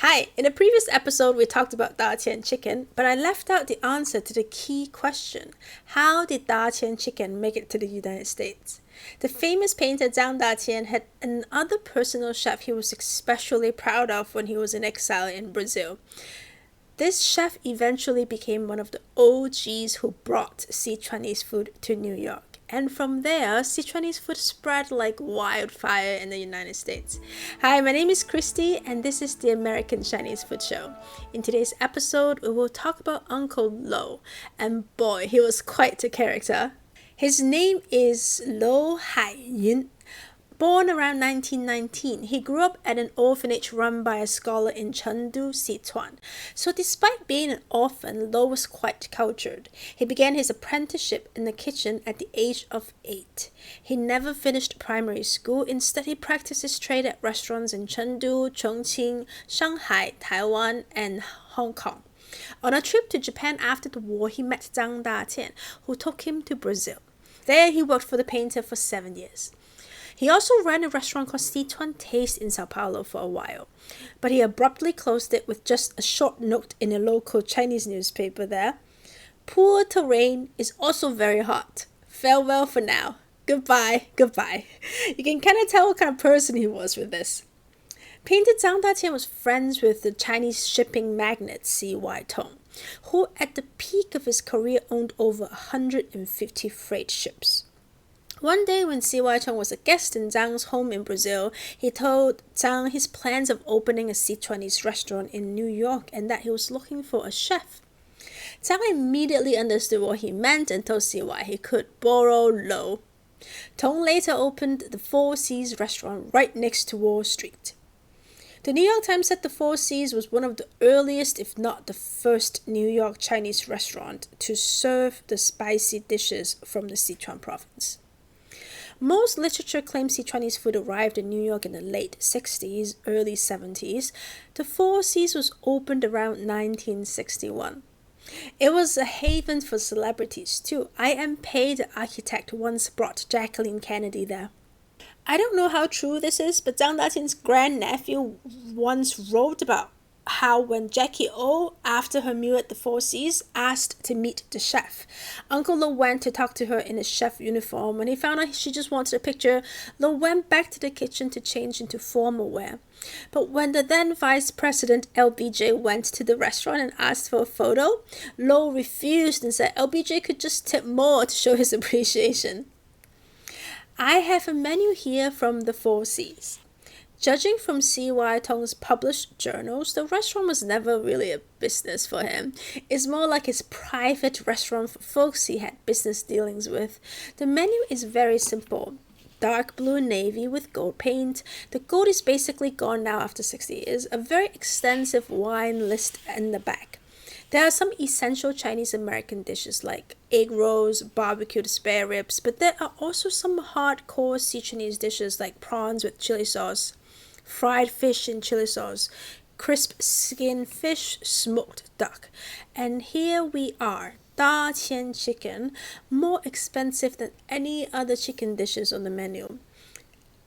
Hi, in a previous episode we talked about Daqian chicken, but I left out the answer to the key question. How did Daqian chicken make it to the United States? The famous painter Zhang Daqian had another personal chef he was especially proud of when he was in exile in Brazil. This chef eventually became one of the OGs who brought Sichuanese food to New York. And from there, Sichuanese food spread like wildfire in the United States. Hi, my name is Christy, and this is the American Chinese Food Show. In today's episode, we will talk about Uncle Lo, and boy, he was quite a character. His name is Lo Haiyun. Born around 1919, he grew up at an orphanage run by a scholar in Chengdu, Sichuan. So despite being an orphan, Lo was quite cultured. He began his apprenticeship in the kitchen at the age of 8. He never finished primary school. Instead, he practiced his trade at restaurants in Chengdu, Chongqing, Shanghai, Taiwan, and Hong Kong. On a trip to Japan after the war, he met Zhang Daqian, who took him to Brazil. There, he worked for the painter for 7 years. He also ran a restaurant called Sichuan Taste in Sao Paulo for a while, but he abruptly closed it with just a short note in a local Chinese newspaper there. Poor terrain is also very hot. Farewell for now. Goodbye, goodbye. You can kind of tell what kind of person he was with this. Painter Zhang Daqian was friends with the Chinese shipping magnate C.Y. Tong, who at the peak of his career owned over 150 freight ships. One day when C.Y. Tong was a guest in Zhang's home in Brazil, he told Zhang his plans of opening a Sichuanese restaurant in New York and that he was looking for a chef. Zhang immediately understood what he meant and told C.Y. he could borrow Lo. Tong later opened the Four Seas restaurant right next to Wall Street. The New York Times said the Four Seas was one of the earliest, if not the first, New York Chinese restaurant to serve the spicy dishes from the Sichuan province. Most literature claims Sichuanese food arrived in New York in the late 60s, early 70s. The Four Seas was opened around 1961. It was a haven for celebrities too. I.M. Pei, the architect, once brought Jacqueline Kennedy there. I don't know how true this is, but Zhang Daqian's grandnephew once wrote about how when Jackie O, after her meal at the Four Seas, asked to meet the chef. Uncle Lo went to talk to her in his chef uniform. When he found out she just wanted a picture, Lo went back to the kitchen to change into formal wear. But when the then Vice President LBJ went to the restaurant and asked for a photo, Lo refused and said LBJ could just tip more to show his appreciation. I have a menu here from the Four Seas. Judging from C.Y. Tong's published journals, the restaurant was never really a business for him. It's more like his private restaurant for folks he had business dealings with. The menu is very simple. Dark blue navy with gold paint. The gold is basically gone now after 60 years. A very extensive wine list in the back. There are some essential Chinese-American dishes like egg rolls, barbecued spare ribs, but there are also some hardcore Sichuanese dishes like prawns with chili sauce, fried fish in chili sauce, crisp skin fish, smoked duck. And here we are, Daqian chicken, more expensive than any other chicken dishes on the menu.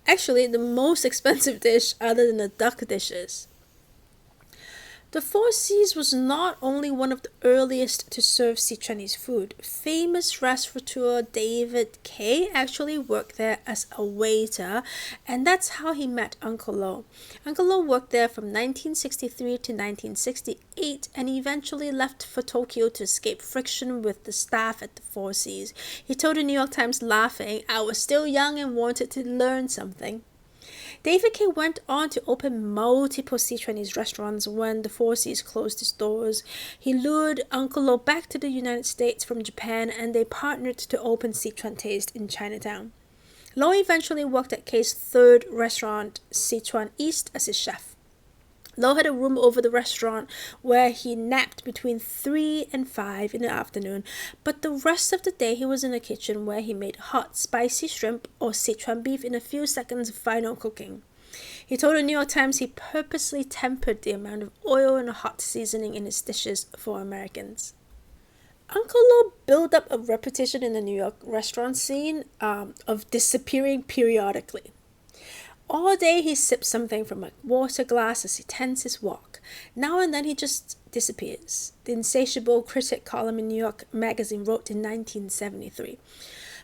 Actually, the most expensive dish other than the duck dishes. The Four Seas was not only one of the earliest to serve Sichuanese food. Famous restaurateur David Keh actually worked there as a waiter, and that's how he met Uncle Lo. Uncle Lo worked there from 1963 to 1968 and eventually left for Tokyo to escape friction with the staff at the Four Seas. He told the New York Times, laughing, "I was still young and wanted to learn something." David Keh went on to open multiple Sichuanese restaurants when the Four Seas closed its doors. He lured Uncle Lo back to the United States from Japan and they partnered to open Sichuan Taste in Chinatown. Lo eventually worked at Keh's third restaurant, Szechuanese, as his chef. Lo had a room over the restaurant where he napped between 3 and 5 in the afternoon, but the rest of the day he was in the kitchen where he made hot, spicy shrimp or Sichuan beef in a few seconds of final cooking. He told the New York Times he purposely tempered the amount of oil and hot seasoning in his dishes for Americans. Uncle Lo built up a reputation in the New York restaurant scene of disappearing periodically. All day he sips something from a water glass as he tends his walk. Now and then he just disappears. The insatiable critic column in New York Magazine wrote in 1973.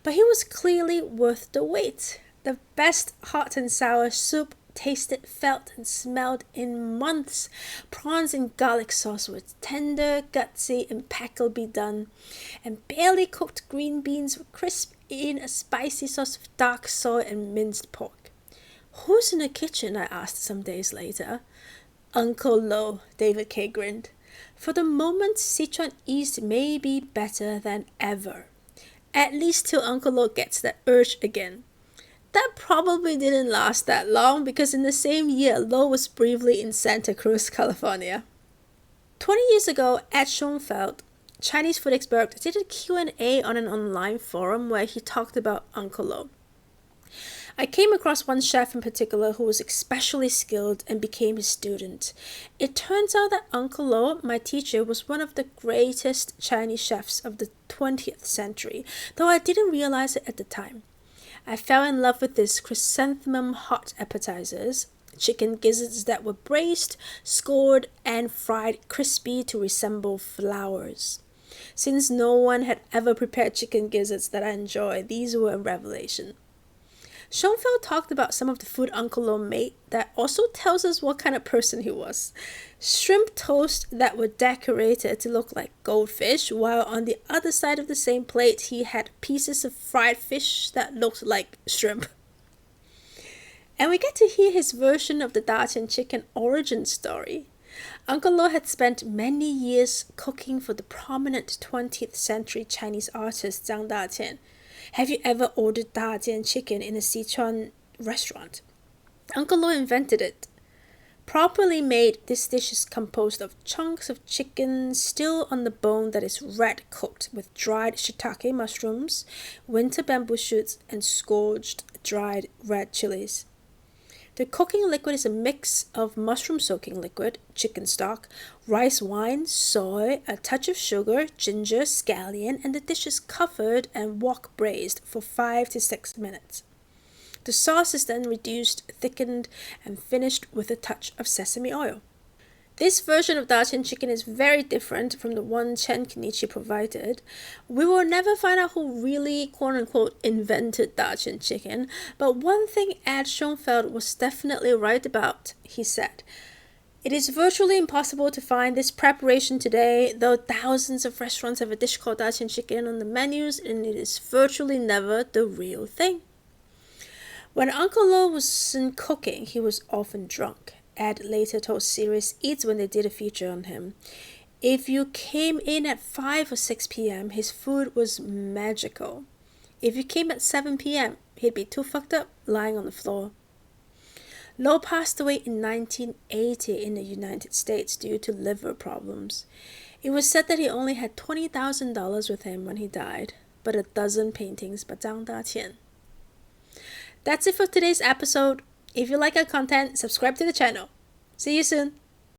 But he was clearly worth the wait. The best hot and sour soup tasted, felt, and smelled in months. Prawns in garlic sauce were tender, gutsy, impeccably done, and barely cooked green beans were crisp in a spicy sauce of dark soy and minced pork. "Who's in the kitchen?" I asked some days later. "Uncle Lo," David Keh grinned. For the moment, Sichuanese may be better than ever. At least till Uncle Lo gets that urge again. That probably didn't last that long because in the same year, Lo was briefly in Santa Cruz, California. 20 years ago, Ed Schoenfeld, Chinese food expert, did a Q&A on an online forum where he talked about Uncle Lo. I came across one chef in particular who was especially skilled and became his student. It turns out that Uncle Lo, my teacher, was one of the greatest Chinese chefs of the 20th century, though I didn't realize it at the time. I fell in love with these chrysanthemum hot appetizers, chicken gizzards that were braised, scored, and fried crispy to resemble flowers. Since no one had ever prepared chicken gizzards that I enjoy, these were a revelation. Schoenfeld talked about some of the food Uncle Lo made that also tells us what kind of person he was. Shrimp toast that were decorated to look like goldfish, while on the other side of the same plate he had pieces of fried fish that looked like shrimp. And we get to hear his version of the Daqian chicken origin story. Uncle Lo had spent many years cooking for the prominent 20th century Chinese artist Zhang Daqian. Have you ever ordered Daqian chicken in a Sichuan restaurant? Uncle Lo invented it. Properly made, this dish is composed of chunks of chicken still on the bone that is red cooked with dried shiitake mushrooms, winter bamboo shoots, and scorched dried red chilies. The cooking liquid is a mix of mushroom soaking liquid, chicken stock, rice wine, soy, a touch of sugar, ginger, scallion, and the dish is covered and wok braised for 5 to 6 minutes. The sauce is then reduced, thickened, and finished with a touch of sesame oil. This version of Daqian chicken is very different from the one Chen Kenichi provided. We will never find out who really, quote-unquote, invented Daqian chicken, but one thing Ed Schoenfeld was definitely right about, he said. It is virtually impossible to find this preparation today, though thousands of restaurants have a dish called Daqian chicken on the menus, and it is virtually never the real thing. When Uncle Lo wasn't cooking, he was often drunk. Ed later told Series Eats when they did a feature on him. If you came in at 5 or 6 p.m., his food was magical. If you came at 7 p.m., he'd be too fucked up, lying on the floor. Lo passed away in 1980 in the United States due to liver problems. It was said that he only had $20,000 with him when he died, but a dozen paintings by Zhang Daqian. That's it for today's episode. If you like our content, subscribe to the channel. See you soon.